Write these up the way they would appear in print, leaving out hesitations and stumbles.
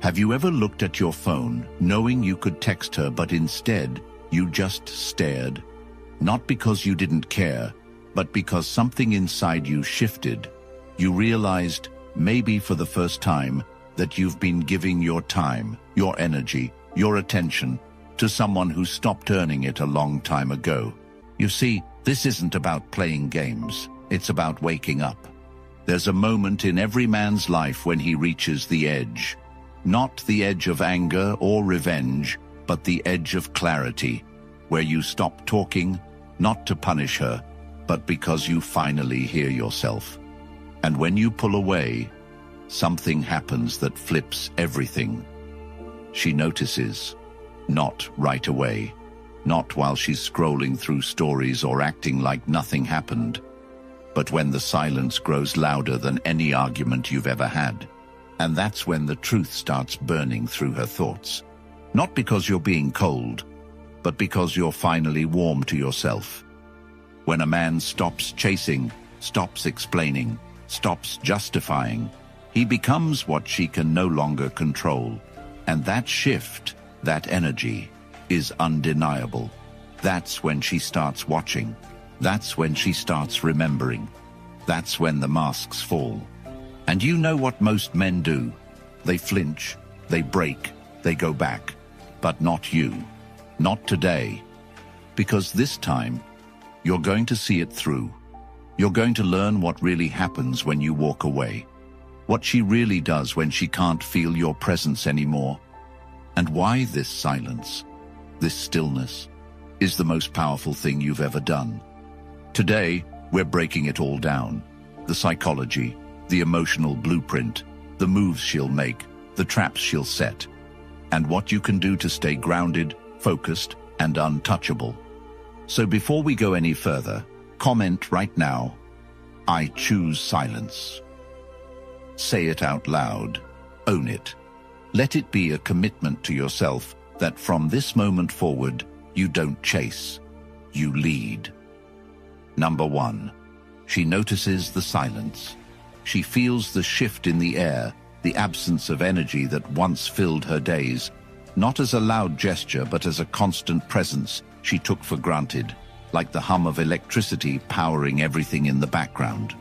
Have you ever looked at your phone, knowing you could text her, but instead you just stared? Not because you didn't care, but because something inside you shifted. You realized, maybe for the first time, that you've been giving your time, your energy, your attention to someone who stopped earning it a long time ago. You see, this isn't about playing games. It's about waking up. There's a moment in every man's life when he reaches the edge. Not the edge of anger or revenge, but the edge of clarity, where you stop talking, not to punish her, but because you finally hear yourself. And when you pull away, something happens that flips everything. She notices, not right away, not while she's scrolling through stories or acting like nothing happened, but when the silence grows louder than any argument you've ever had. And that's when the truth starts burning through her thoughts. Not because you're being cold, but because you're finally warm to yourself. When a man stops chasing, stops explaining, stops justifying, he becomes what she can no longer control. And that shift, that energy, is undeniable. That's when she starts watching. That's when she starts remembering. That's when the masks fall. And you know what most men do? They flinch, they break, they go back. But not you. Not today. Because this time, you're going to see it through. You're going to learn what really happens when you walk away. What she really does when she can't feel your presence anymore. And why this silence, this stillness, is the most powerful thing you've ever done. Today, we're breaking it all down. The psychology, the emotional blueprint, the moves she'll make, the traps she'll set, and what you can do to stay grounded, focused, and untouchable. So before we go any further, comment right now, "I choose silence." Say it out loud. Own it. Let it be a commitment to yourself that from this moment forward, you don't chase, you lead. Number 1. She notices the silence. She feels the shift in the air, the absence of energy that once filled her days, not as a loud gesture but as a constant presence she took for granted, like the hum of electricity powering everything in the background.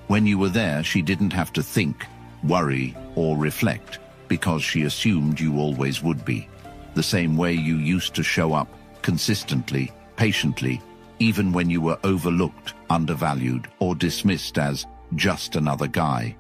When you were there, she didn't have to think, worry, or reflect, because she assumed you always would be. The same way you used to show up, consistently, patiently, even when you were overlooked, undervalued, or dismissed as just another guy.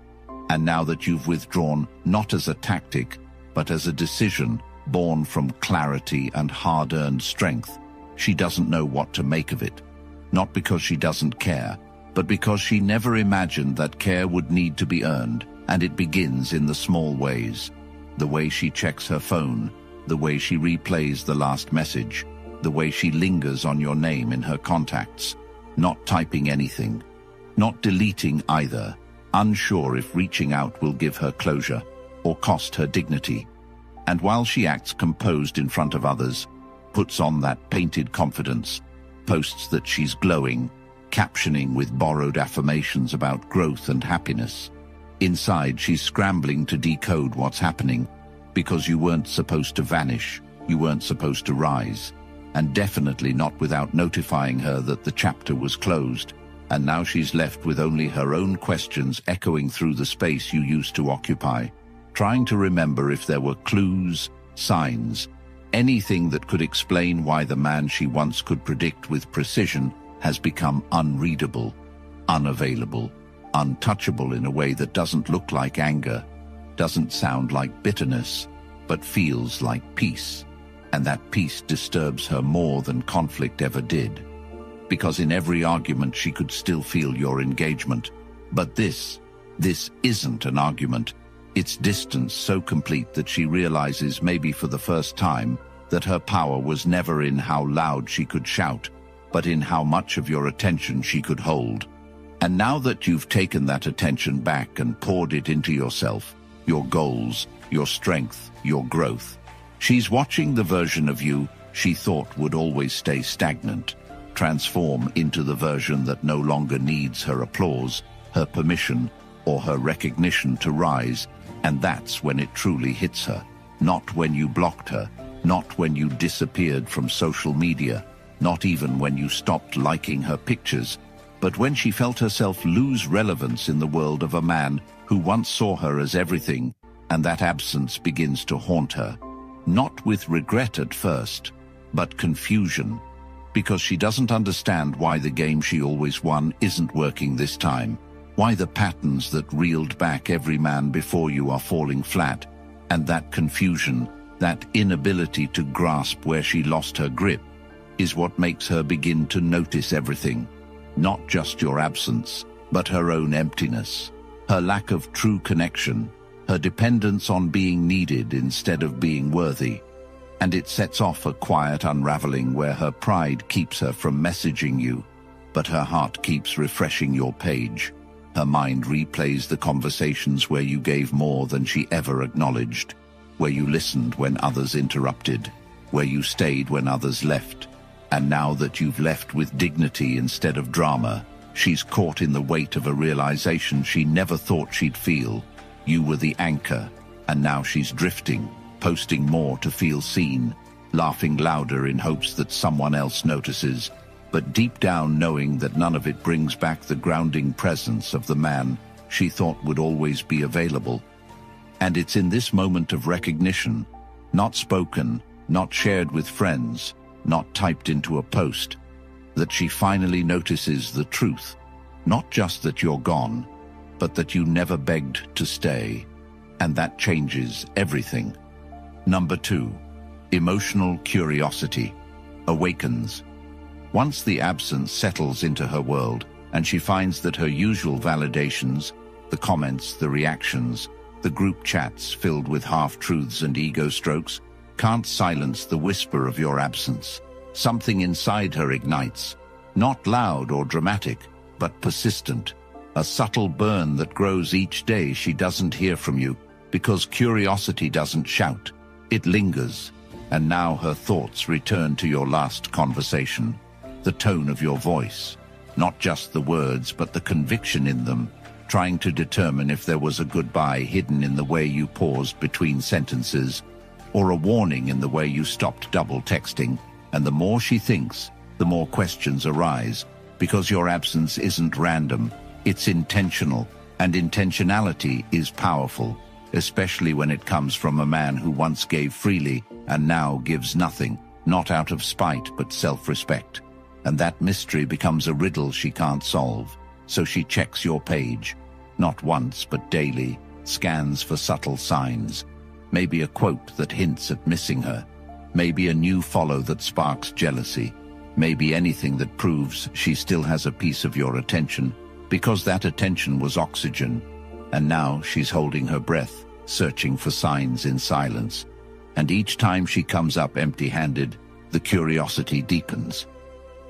And now that you've withdrawn, not as a tactic, but as a decision born from clarity and hard-earned strength, she doesn't know what to make of it. Not because she doesn't care, but because she never imagined that care would need to be earned, and it begins in the small ways. The way she checks her phone, the way she replays the last message, the way she lingers on your name in her contacts, not typing anything, not deleting either, unsure if reaching out will give her closure or cost her dignity. And while she acts composed in front of others, puts on that painted confidence, posts that she's glowing, captioning with borrowed affirmations about growth and happiness, inside she's scrambling to decode what's happening, because you weren't supposed to vanish, you weren't supposed to rise, and definitely not without notifying her that the chapter was closed, and now she's left with only her own questions echoing through the space you used to occupy, trying to remember if there were clues, signs, anything that could explain why the man she once could predict with precision has become unreadable, unavailable, untouchable in a way that doesn't look like anger, doesn't sound like bitterness, but feels like peace. And that peace disturbs her more than conflict ever did. Because in every argument she could still feel your engagement. But this isn't an argument. It's distance so complete that she realizes, maybe for the first time, that her power was never in how loud she could shout, but in how much of your attention she could hold. And now that you've taken that attention back and poured it into yourself, your goals, your strength, your growth, she's watching the version of you she thought would always stay stagnant, transform into the version that no longer needs her applause, her permission, or her recognition to rise, And that's when it truly hits her. Not when you blocked her, not when you disappeared from social media, not even when you stopped liking her pictures, but when she felt herself lose relevance in the world of a man who once saw her as everything, and that absence begins to haunt her. Not with regret at first, but confusion, because she doesn't understand why the game she always won isn't working this time, why the patterns that reeled back every man before you are falling flat, and that confusion, that inability to grasp where she lost her grip, is what makes her begin to notice everything. Not just your absence, but her own emptiness, her lack of true connection, her dependence on being needed instead of being worthy. And it sets off a quiet unraveling where her pride keeps her from messaging you, but her heart keeps refreshing your page. Her mind replays the conversations where you gave more than she ever acknowledged, where you listened when others interrupted, where you stayed when others left. And now that you've left with dignity instead of drama, she's caught in the weight of a realization she never thought she'd feel. You were the anchor, and now she's drifting, posting more to feel seen, laughing louder in hopes that someone else notices, but deep down knowing that none of it brings back the grounding presence of the man she thought would always be available. And it's in this moment of recognition, not spoken, not shared with friends, not typed into a post, that she finally notices the truth, not just that you're gone, but that you never begged to stay, and that changes everything. Number 2, emotional curiosity awakens. Once the absence settles into her world, and she finds that her usual validations, the comments, the reactions, the group chats filled with half-truths and ego strokes, can't silence the whisper of your absence. Something inside her ignites, not loud or dramatic, but persistent, a subtle burn that grows each day she doesn't hear from you, because curiosity doesn't shout, it lingers. And now her thoughts return to your last conversation, the tone of your voice, not just the words but the conviction in them, trying to determine if there was a goodbye hidden in the way you paused between sentences, or a warning in the way you stopped double texting. And the more she thinks, the more questions arise, because your absence isn't random, it's intentional, and intentionality is powerful, especially when it comes from a man who once gave freely and now gives nothing, not out of spite but self-respect. And that mystery becomes a riddle she can't solve, so she checks your page, not once but daily, scans for subtle signs, maybe a quote that hints at missing her, maybe a new follow that sparks jealousy, maybe anything that proves she still has a piece of your attention, because that attention was oxygen. And now she's holding her breath, searching for signs in silence. And each time she comes up empty-handed, the curiosity deepens.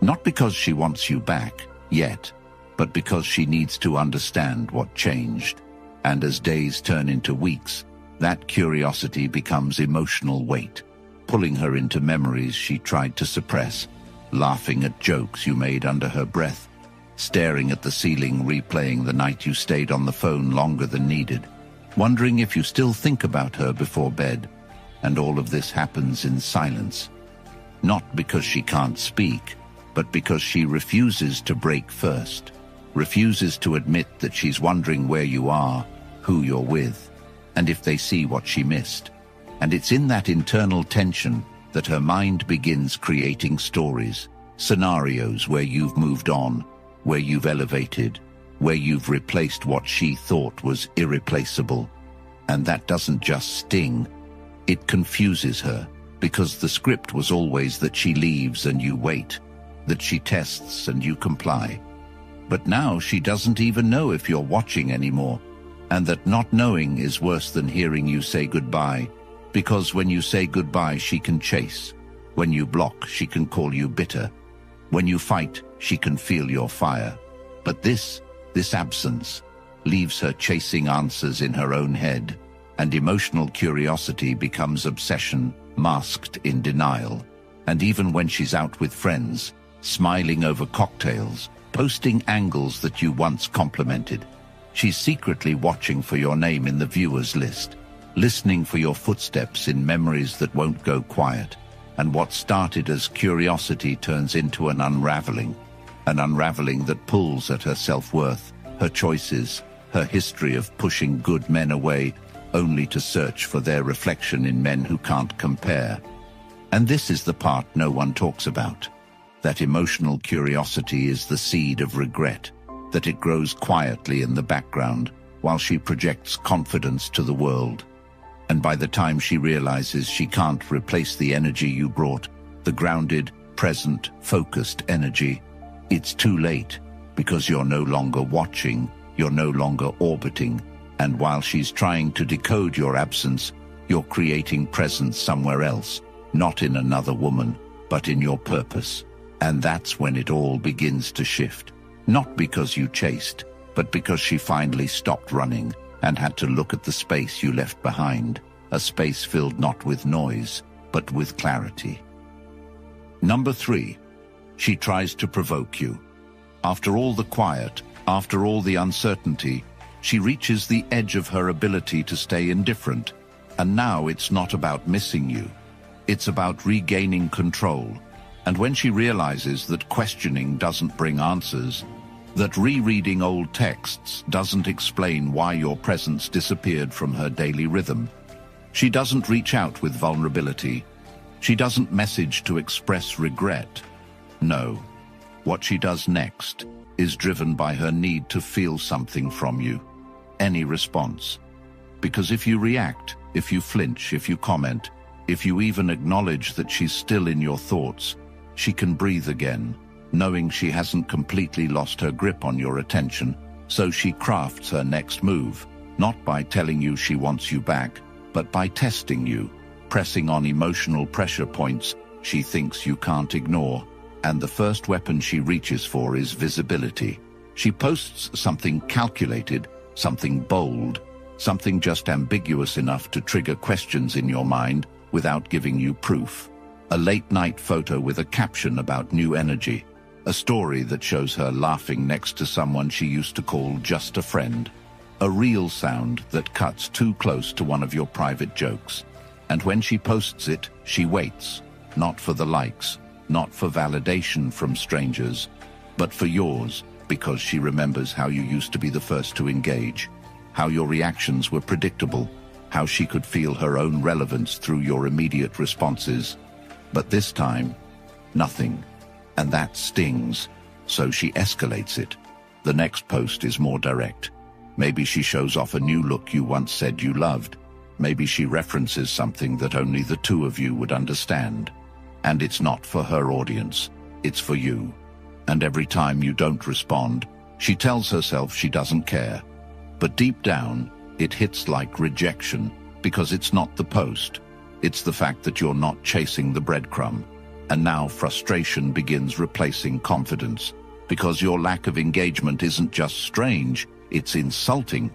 Not because she wants you back, yet, but because she needs to understand what changed. And as days turn into weeks, that curiosity becomes emotional weight, pulling her into memories she tried to suppress, laughing at jokes you made under her breath, staring at the ceiling, replaying the night you stayed on the phone longer than needed, wondering if you still think about her before bed. And all of this happens in silence. Not because she can't speak, but because she refuses to break first, refuses to admit that she's wondering where you are, who you're with, and if they see what she missed. And it's in that internal tension that her mind begins creating stories, scenarios where you've moved on, where you've elevated, where you've replaced what she thought was irreplaceable. And that doesn't just sting, it confuses her, because the script was always that she leaves and you wait, that she tests and you comply. But now she doesn't even know if you're watching anymore, and that not knowing is worse than hearing you say goodbye, because when you say goodbye she can chase, when you block she can call you bitter, when you fight she can feel your fire. But this absence leaves her chasing answers in her own head, and emotional curiosity becomes obsession masked in denial. And even when she's out with friends, smiling over cocktails, posting angles that you once complimented, She's secretly watching for your name in the viewers list, listening for your footsteps in memories that won't go quiet. And what started as curiosity turns into an unraveling that pulls at her self-worth, her choices, her history of pushing good men away, only to search for their reflection in men who can't compare. And this is the part no one talks about. That emotional curiosity is the seed of regret, that it grows quietly in the background while she projects confidence to the world. And by the time she realizes she can't replace the energy you brought, the grounded, present, focused energy, it's too late, because you're no longer watching, you're no longer orbiting, and while she's trying to decode your absence, you're creating presence somewhere else, not in another woman, but in your purpose. And that's when it all begins to shift. Not because you chased, but because she finally stopped running and had to look at the space you left behind, a space filled not with noise, but with clarity. Number 3, she tries to provoke you. After all the quiet, after all the uncertainty, she reaches the edge of her ability to stay indifferent. And now it's not about missing you. It's about regaining control. And when she realizes that questioning doesn't bring answers, that rereading old texts doesn't explain why your presence disappeared from her daily rhythm, she doesn't reach out with vulnerability. She doesn't message to express regret. No, what she does next is driven by her need to feel something from you. Any response. Because if you react, if you flinch, if you comment, if you even acknowledge that she's still in your thoughts, she can breathe again, knowing she hasn't completely lost her grip on your attention. So she crafts her next move, not by telling you she wants you back, but by testing you, pressing on emotional pressure points she thinks you can't ignore. And the first weapon she reaches for is visibility. She posts something calculated, something bold, something just ambiguous enough to trigger questions in your mind without giving you proof. A late-night photo with a caption about new energy. A story that shows her laughing next to someone she used to call just a friend. A reel sound that cuts too close to one of your private jokes. And when she posts it, she waits, not for the likes, not for validation from strangers, but for yours, because she remembers how you used to be the first to engage, how your reactions were predictable, how she could feel her own relevance through your immediate responses. But this time, nothing. And that stings, so she escalates it. The next post is more direct. Maybe she shows off a new look you once said you loved. Maybe she references something that only the two of you would understand. And it's not for her audience, it's for you. And every time you don't respond, she tells herself she doesn't care. But deep down, it hits like rejection, because it's not the post. It's the fact that you're not chasing the breadcrumb. And now frustration begins replacing confidence, because your lack of engagement isn't just strange, it's insulting.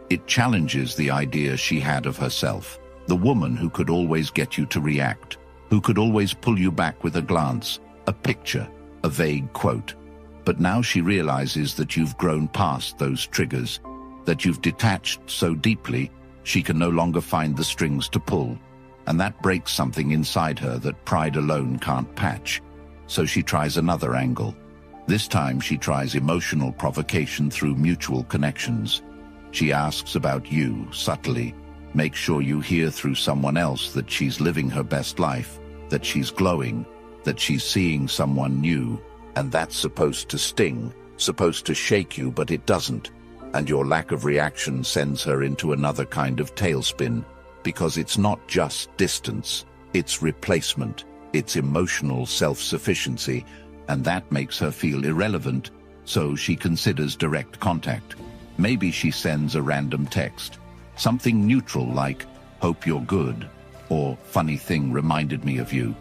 It challenges the idea she had of herself, the woman who could always get you to react, who could always pull you back with a glance, a picture, a vague quote. But now she realizes that you've grown past those triggers, that you've detached so deeply she can no longer find the strings to pull. And that breaks something inside her that pride alone can't patch. So she tries another angle. This time she tries emotional provocation through mutual connections. She asks about you, subtly. Make sure you hear through someone else that she's living her best life, that she's glowing, that she's seeing someone new. And that's supposed to sting, supposed to shake you, but it doesn't. And your lack of reaction sends her into another kind of tailspin. Because it's not just distance, it's replacement, it's emotional self-sufficiency, and that makes her feel irrelevant, so she considers direct contact. Maybe she sends a random text, something neutral like, "Hope you're good," or "Funny thing reminded me of you."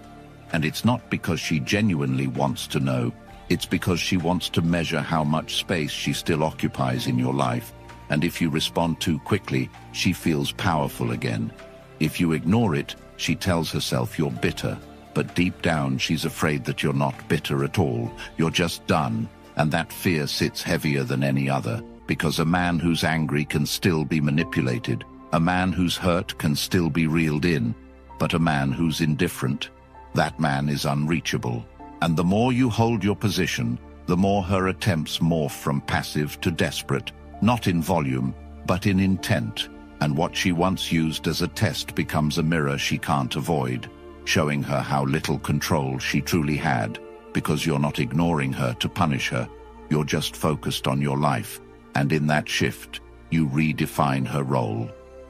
And it's not because she genuinely wants to know, it's because she wants to measure how much space she still occupies in your life. And if you respond too quickly, she feels powerful again. If you ignore it, she tells herself you're bitter. But deep down, she's afraid that you're not bitter at all. You're just done. And that fear sits heavier than any other. because a man who's angry can still be manipulated, a man who's hurt can still be reeled in, but a man who's indifferent, that man is unreachable. And the more you hold your position, the more her attempts morph from passive to desperate, not in volume, but in intent. And what she once used as a test becomes a mirror she can't avoid, showing her how little control she truly had, because you're not ignoring her to punish her, you're just focused on your life. And in that shift, you redefine her role,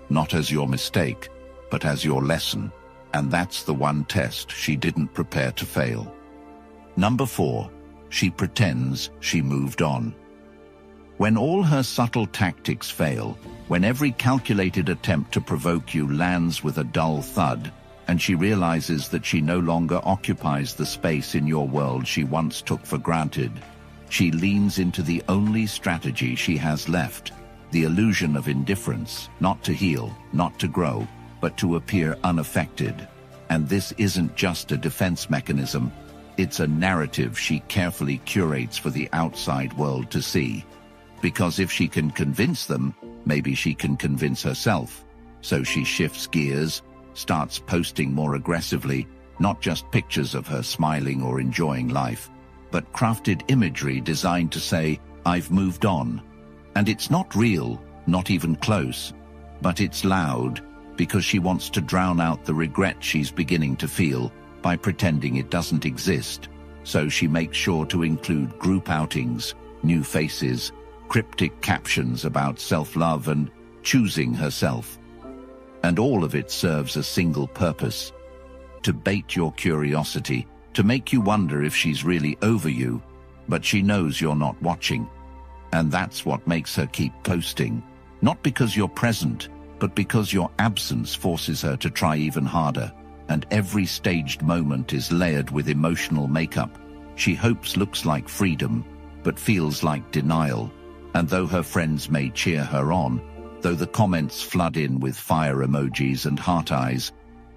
not as your mistake, but as your lesson. And that's the one test she didn't prepare to fail. Number 4, she pretends she moved on. When all her subtle tactics fail, when every calculated attempt to provoke you lands with a dull thud, and she realizes that she no longer occupies the space in your world she once took for granted, she leans into the only strategy she has left, the illusion of indifference, not to heal, not to grow, but to appear unaffected. And this isn't just a defense mechanism, it's a narrative she carefully curates for the outside world to see. Because if she can convince them, maybe she can convince herself. So she shifts gears, starts posting more aggressively, not just pictures of her smiling or enjoying life, but crafted imagery designed to say, "I've moved on." And it's not real, not even close, but it's loud, because she wants to drown out the regret she's beginning to feel by pretending it doesn't exist. So she makes sure to include group outings, new faces, cryptic captions about self-love and choosing herself. And all of it serves a single purpose: to bait your curiosity, to make you wonder if she's really over you, but she knows you're not watching. And that's what makes her keep posting, not because you're present, but because your absence forces her to try even harder. And every staged moment is layered with emotional makeup. She hopes looks like freedom, but feels like denial. And though her friends may cheer her on, though the comments flood in with fire emojis and heart eyes,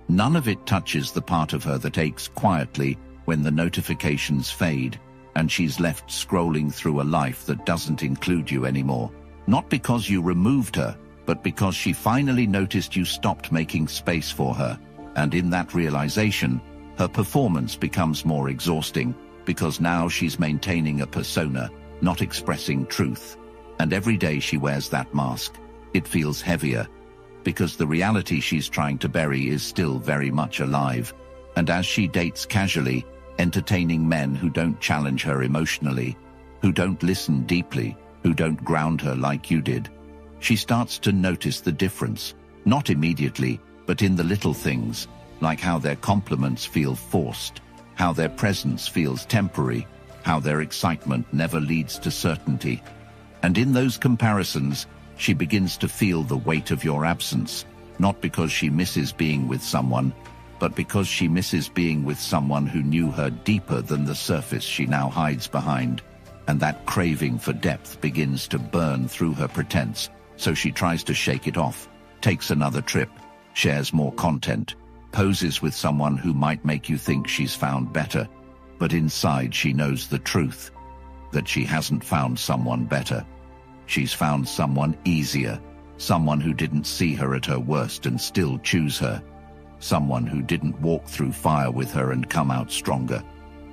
none of it touches the part of her that aches quietly when the notifications fade, and she's left scrolling through a life that doesn't include you anymore. Not because you removed her, but because she finally noticed you stopped making space for her. And in that realization, her performance becomes more exhausting, because now she's maintaining a persona, not expressing truth. And every day she wears that mask, it feels heavier, because the reality she's trying to bury is still very much alive. And as she dates casually, entertaining men who don't challenge her emotionally, who don't listen deeply, who don't ground her like you did, she starts to notice the difference, not immediately, but in the little things, like how their compliments feel forced, how their presence feels temporary, how their excitement never leads to certainty. And in those comparisons, she begins to feel the weight of your absence, not because she misses being with someone, but because she misses being with someone who knew her deeper than the surface she now hides behind. And that craving for depth begins to burn through her pretense, so she tries to shake it off, takes another trip, shares more content, poses with someone who might make you think she's found better, but inside she knows the truth, that she hasn't found someone better. She's found someone easier, someone who didn't see her at her worst and still choose her, someone who didn't walk through fire with her and come out stronger,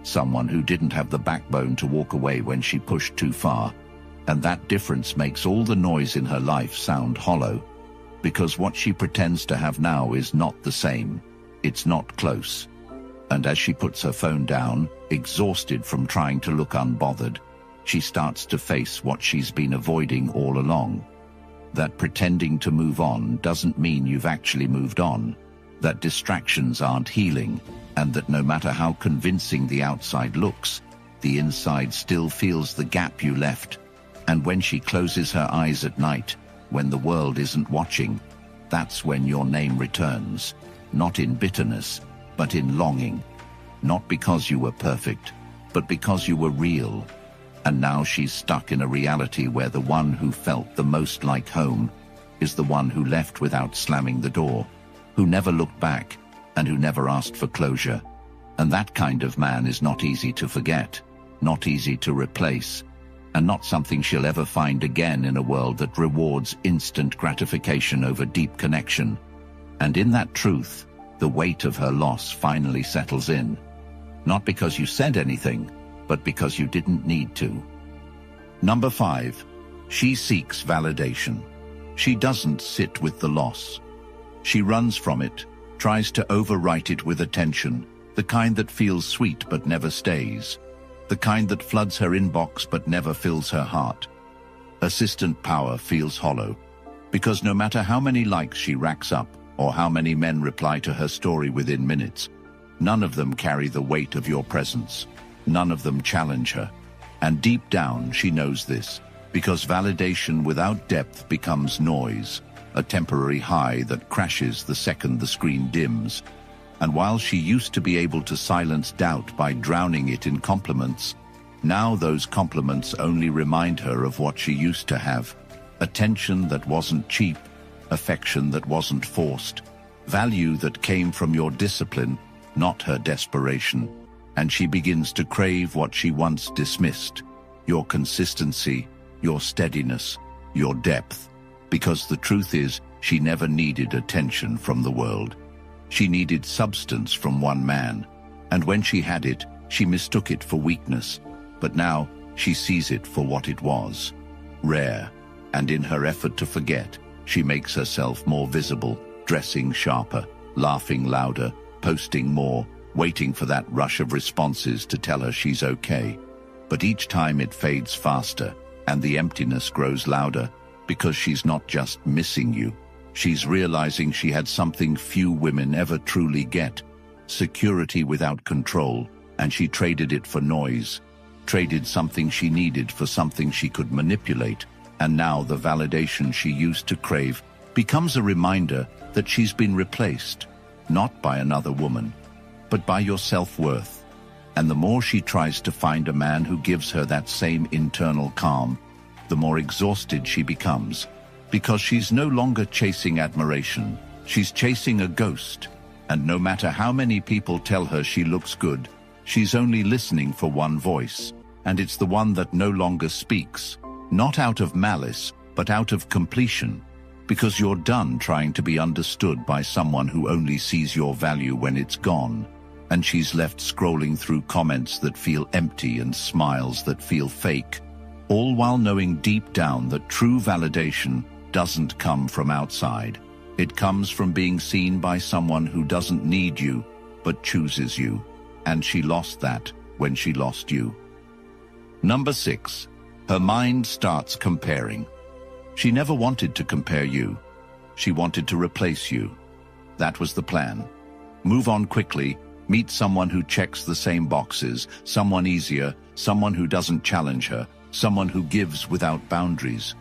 someone who didn't have the backbone to walk away when she pushed too far. And that difference makes all the noise in her life sound hollow, because what she pretends to have now is not the same. It's not close. And as she puts her phone down, exhausted from trying to look unbothered, she starts to face what she's been avoiding all along. That pretending to move on doesn't mean you've actually moved on, that distractions aren't healing, and that no matter how convincing the outside looks, the inside still feels the gap you left. And when she closes her eyes at night, when the world isn't watching, that's when your name returns, not in bitterness, but in longing. Not because you were perfect, but because you were real. And now she's stuck in a reality where the one who felt the most like home is the one who left without slamming the door, who never looked back, and who never asked for closure. And that kind of man is not easy to forget, not easy to replace. and not something she'll ever find again in a world that rewards instant gratification over deep connection. And in that truth, the weight of her loss finally settles in. Not because you said anything, but because you didn't need to. Number 5. She seeks validation. She doesn't sit with the loss. She runs from it, tries to overwrite it with attention, the kind that feels sweet but never stays, the kind that floods her inbox but never fills her heart. Assistant power feels hollow, because no matter how many likes she racks up, or how many men reply to her story within minutes, none of them carry the weight of your presence. None of them challenge her. And deep down, she knows this, because validation without depth becomes noise, a temporary high that crashes the second the screen dims. And while she used to be able to silence doubt by drowning it in compliments, now those compliments only remind her of what she used to have: attention that wasn't cheap, affection that wasn't forced, value that came from your discipline, not her desperation. And she begins to crave what she once dismissed: your consistency, your steadiness, your depth. Because the truth is, she never needed attention from the world. She needed substance from one man, and when she had it, she mistook it for weakness. But now, she sees it for what it was: rare. And in her effort to forget, she makes herself more visible, dressing sharper, laughing louder, posting more, waiting for that rush of responses to tell her she's okay. But each time it fades faster, and the emptiness grows louder, because she's not just missing you. She's realizing she had something few women ever truly get: security without control, and she traded it for noise, traded something she needed for something she could manipulate. And now the validation she used to crave becomes a reminder that she's been replaced, not by another woman, but by your self-worth. And the more she tries to find a man who gives her that same internal calm, the more exhausted she becomes, because she's no longer chasing admiration, she's chasing a ghost. And no matter how many people tell her she looks good, she's only listening for one voice, and it's the one that no longer speaks, not out of malice, but out of completion, because you're done trying to be understood by someone who only sees your value when it's gone. And she's left scrolling through comments that feel empty and smiles that feel fake, all while knowing deep down that true validation doesn't come from outside. It comes from being seen by someone who doesn't need you, but chooses you. And she lost that when she lost you. Number 6. Her mind starts comparing. She never wanted to compare you. She wanted to replace you. That was the plan. Move on quickly, meet someone who checks the same boxes, someone easier, someone who doesn't challenge her, someone who gives without boundaries.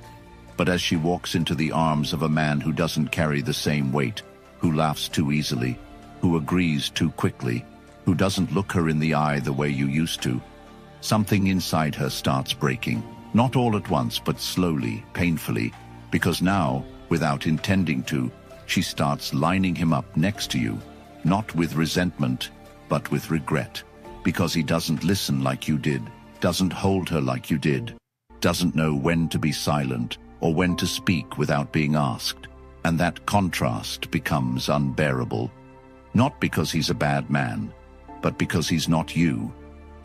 But as she walks into the arms of a man who doesn't carry the same weight, who laughs too easily, who agrees too quickly, who doesn't look her in the eye the way you used to, something inside her starts breaking. Not all at once, but slowly, painfully, because now, without intending to, she starts lining him up next to you, not with resentment, but with regret, because he doesn't listen like you did, doesn't hold her like you did, doesn't know when to be silent or when to speak without being asked. And that contrast becomes unbearable, not because he's a bad man, but because he's not you.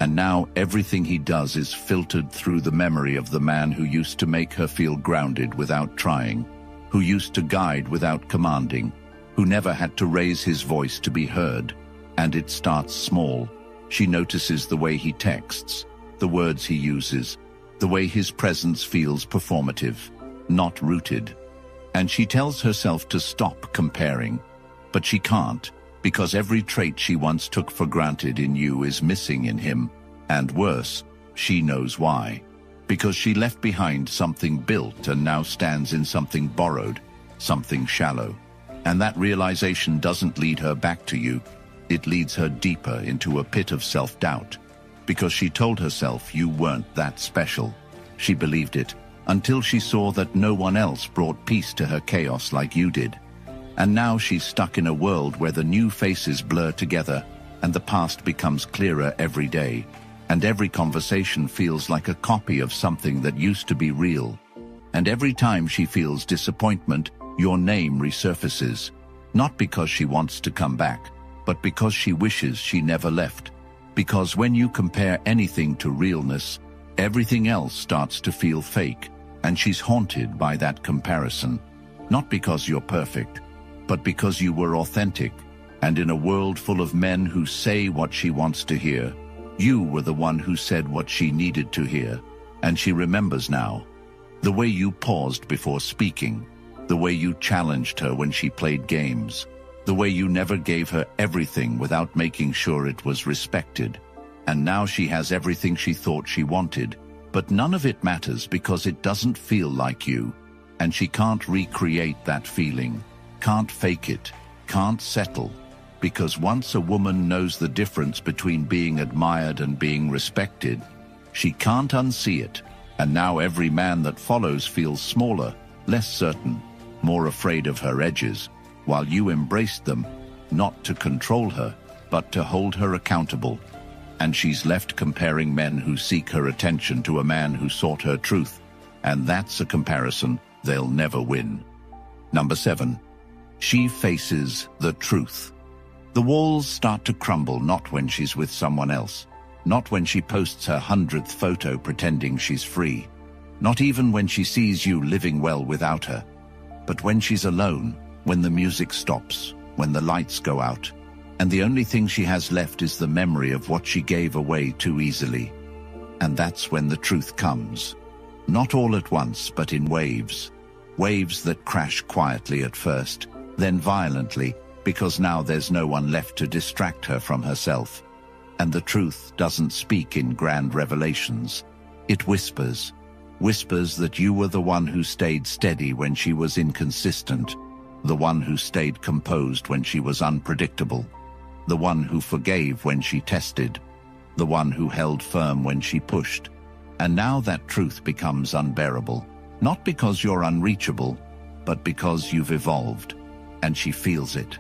And now everything he does is filtered through the memory of the man who used to make her feel grounded without trying, who used to guide without commanding, who never had to raise his voice to be heard. And it starts small. She notices the way he texts, the words he uses, the way his presence feels performative, not rooted. And she tells herself to stop comparing, but she can't, because every trait she once took for granted in you is missing in him. And worse, she knows why. Because she left behind something built and now stands in something borrowed, something shallow. And that realization doesn't lead her back to you. It leads her deeper into a pit of self-doubt. Because she told herself you weren't that special. She believed it, until she saw that no one else brought peace to her chaos like you did. And now she's stuck in a world where the new faces blur together and the past becomes clearer every day. And every conversation feels like a copy of something that used to be real. And every time she feels disappointment, your name resurfaces, not because she wants to come back, but because she wishes she never left. Because when you compare anything to realness, everything else starts to feel fake, and she's haunted by that comparison. Not because you're perfect, but because you were authentic, and in a world full of men who say what she wants to hear, you were the one who said what she needed to hear, and she remembers now. The way you paused before speaking, the way you challenged her when she played games, the way you never gave her everything without making sure it was respected. And now she has everything she thought she wanted, but none of it matters because it doesn't feel like you, and she can't recreate that feeling, can't fake it, can't settle, because once a woman knows the difference between being admired and being respected, she can't unsee it, and now every man that follows feels smaller, less certain, more afraid of her edges, while you embraced them, not to control her, but to hold her accountable. And she's left comparing men who seek her attention to a man who sought her truth, and that's a comparison they'll never win. Number 7. She faces the truth. The walls start to crumble not when she's with someone else, not when she posts her 100th photo pretending she's free, not even when she sees you living well without her, but when she's alone, when the music stops, when the lights go out, and the only thing she has left is the memory of what she gave away too easily. And that's when the truth comes. Not all at once, but in waves. Waves that crash quietly at first, then violently, because now there's no one left to distract her from herself. And the truth doesn't speak in grand revelations. It whispers. Whispers that you were the one who stayed steady when she was inconsistent, the one who stayed composed when she was unpredictable, the one who forgave when she tested, the one who held firm when she pushed. And now that truth becomes unbearable, not because you're unreachable, but because you've evolved, and she feels it.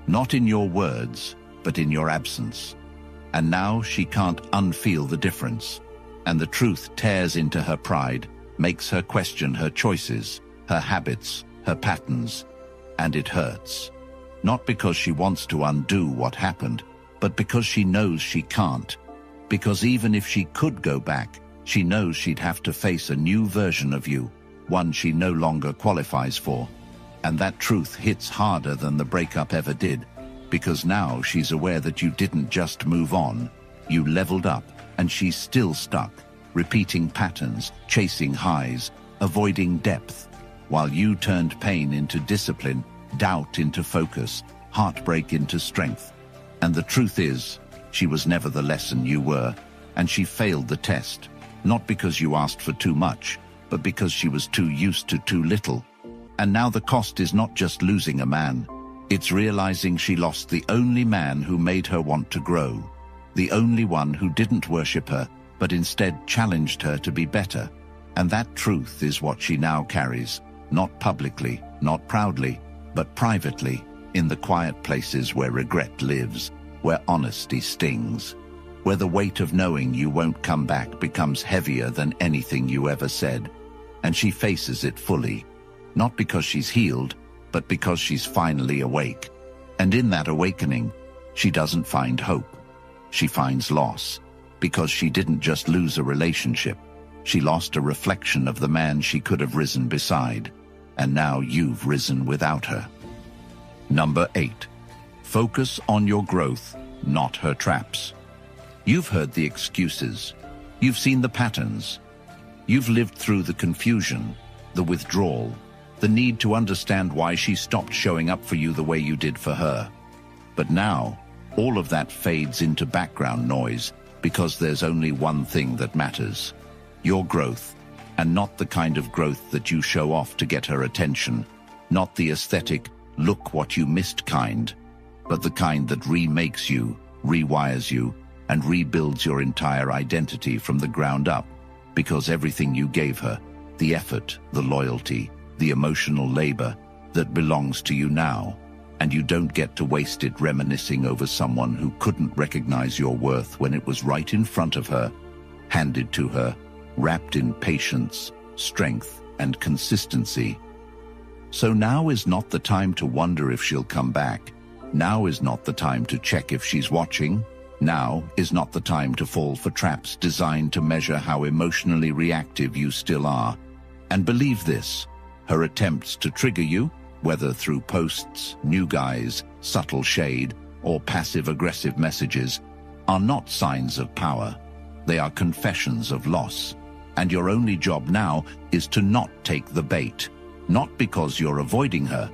Not in your words, but in your absence. And now she can't unfeel the difference, and the truth tears into her pride, makes her question her choices, her habits, her patterns, and it hurts. Not because she wants to undo what happened, but because she knows she can't. Because even if she could go back, she knows she'd have to face a new version of you, one she no longer qualifies for. And that truth hits harder than the breakup ever did, because now she's aware that you didn't just move on, you leveled up, and she's still stuck, repeating patterns, chasing highs, avoiding depth, while you turned pain into discipline, doubt into focus, heartbreak into strength. And the truth is, she was never the lesson you were, and she failed the test, not because you asked for too much, but because she was too used to too little. And now the cost is not just losing a man, it's realizing she lost the only man who made her want to grow, the only one who didn't worship her, but instead challenged her to be better. And that truth is what she now carries, not publicly, not proudly, but privately, in the quiet places where regret lives, where honesty stings, where the weight of knowing you won't come back becomes heavier than anything you ever said. And she faces it fully, not because she's healed, but because she's finally awake. And in that awakening, she doesn't find hope. She finds loss, because she didn't just lose a relationship. She lost a reflection of the man she could have risen beside, and now you've risen without her. Number 8. Focus on your growth, not her traps. You've heard the excuses. You've seen the patterns. You've lived through the confusion, the withdrawal, the need to understand why she stopped showing up for you the way you did for her. But now, all of that fades into background noise because there's only one thing that matters: your growth, and not the kind of growth that you show off to get her attention, not the aesthetic, look what you missed kind, but the kind that remakes you, rewires you, and rebuilds your entire identity from the ground up, because everything you gave her, the effort, the loyalty, the emotional labor that belongs to you now, and you don't get to waste it reminiscing over someone who couldn't recognize your worth when it was right in front of her, handed to her, wrapped in patience, strength, and consistency. So now is not the time to wonder if she'll come back. Now is not the time to check if she's watching. Now is not the time to fall for traps designed to measure how emotionally reactive you still are. And believe this, her attempts to trigger you, whether through posts, new guys, subtle shade, or passive-aggressive messages, are not signs of power. They are confessions of loss. And your only job now is to not take the bait, not because you're avoiding her,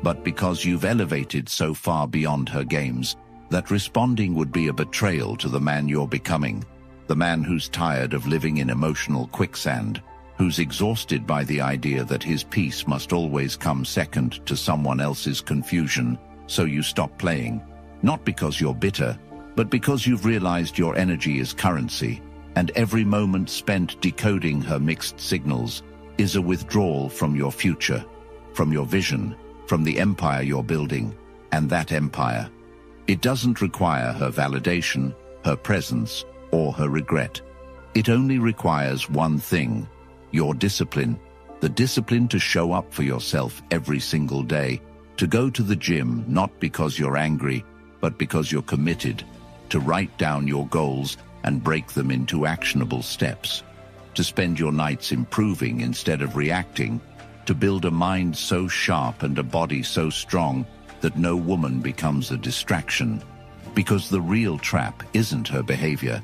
but because you've elevated so far beyond her games that responding would be a betrayal to the man you're becoming, the man who's tired of living in emotional quicksand, who's exhausted by the idea that his peace must always come second to someone else's confusion, so you stop playing, not because you're bitter, but because you've realized your energy is currency, and every moment spent decoding her mixed signals is a withdrawal from your future, from your vision, from the empire you're building, and that empire. It doesn't require her validation, her presence, or her regret. It only requires one thing: your discipline, the discipline to show up for yourself every single day, to go to the gym not because you're angry, but because you're committed, to write down your goals and break them into actionable steps, to spend your nights improving instead of reacting, to build a mind so sharp and a body so strong that no woman becomes a distraction. Because the real trap isn't her behavior.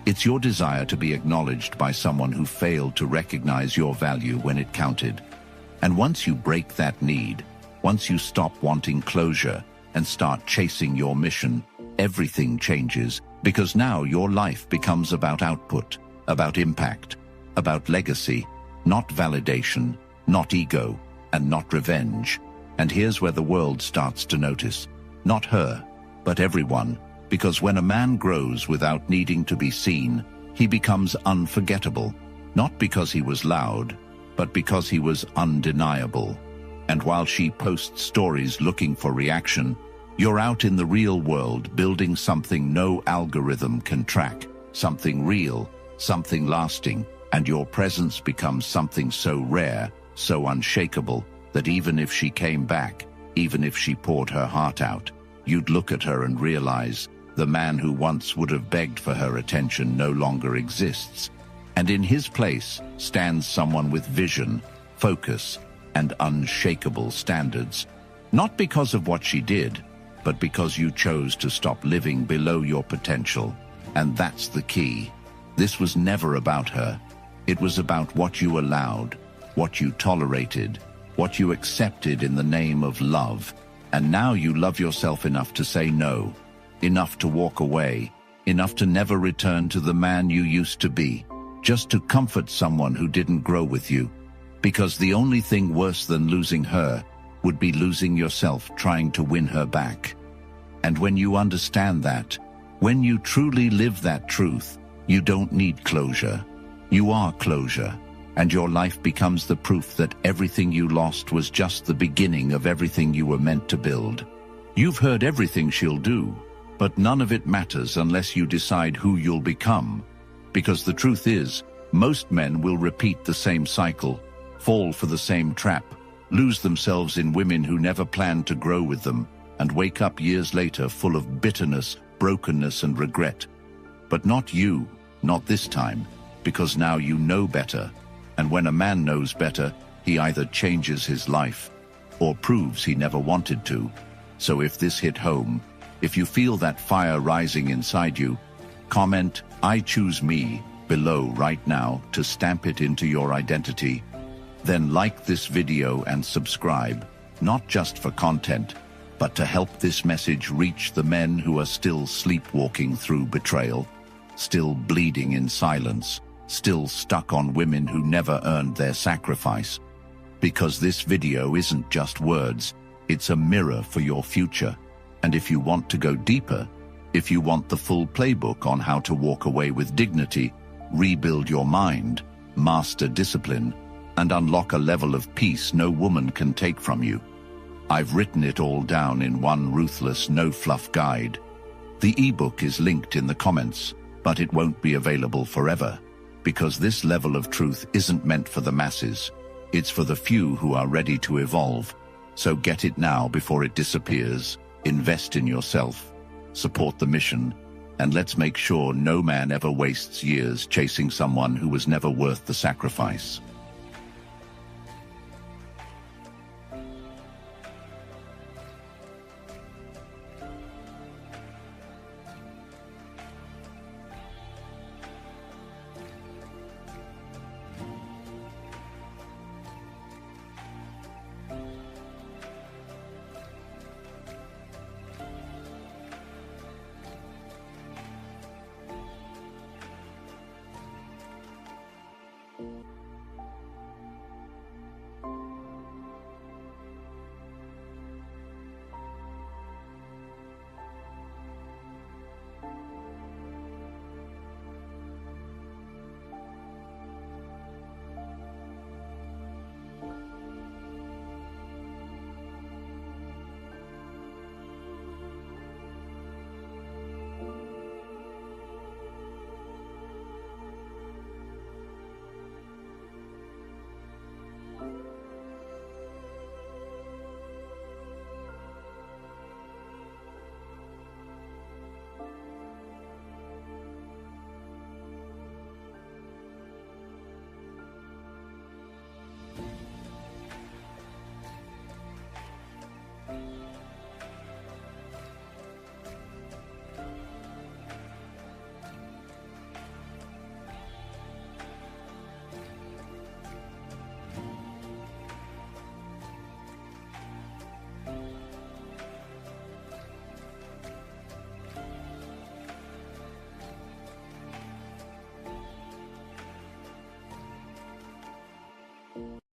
It's your desire to be acknowledged by someone who failed to recognize your value when it counted. And once you break that need, once you stop wanting closure and start chasing your mission, everything changes, because now your life becomes about output, about impact, about legacy, not validation, not ego, and not revenge. And here's where the world starts to notice, not her, but everyone. Because when a man grows without needing to be seen, he becomes unforgettable, not because he was loud, but because he was undeniable. And while she posts stories looking for reaction, you're out in the real world building something no algorithm can track, something real, something lasting, and your presence becomes something so rare, so unshakable, that even if she came back, even if she poured her heart out, you'd look at her and realize the man who once would have begged for her attention no longer exists, and in his place stands someone with vision, focus, and unshakable standards. Not because of what she did, but because you chose to stop living below your potential. And that's the key. This was never about her. It was about what you allowed, what you tolerated, what you accepted in the name of love. And now you love yourself enough to say no, enough to walk away, enough to never return to the man you used to be, just to comfort someone who didn't grow with you. Because the only thing worse than losing her would be losing yourself trying to win her back. And when you understand that, when you truly live that truth, you don't need closure. You are closure, and your life becomes the proof that everything you lost was just the beginning of everything you were meant to build. You've heard everything she'll do, but none of it matters unless you decide who you'll become. Because the truth is, most men will repeat the same cycle, fall for the same trap, lose themselves in women who never planned to grow with them, and wake up years later full of bitterness, brokenness, and regret. But not you, not this time, because now you know better. And when a man knows better, he either changes his life or proves he never wanted to. So if this hit home, if you feel that fire rising inside you, comment, "I choose me," below right now to stamp it into your identity. Then like this video and subscribe, not just for content, but to help this message reach the men who are still sleepwalking through betrayal, still bleeding in silence, still stuck on women who never earned their sacrifice. Because this video isn't just words, it's a mirror for your future. And if you want to go deeper, if you want the full playbook on how to walk away with dignity, rebuild your mind, master discipline, and unlock a level of peace no woman can take from you, I've written it all down in one ruthless, no-fluff guide. The ebook is linked in the comments, but it won't be available forever, because this level of truth isn't meant for the masses. It's for the few who are ready to evolve. So get it now before it disappears. Invest in yourself, support the mission, and let's make sure no man ever wastes years chasing someone who was never worth the sacrifice.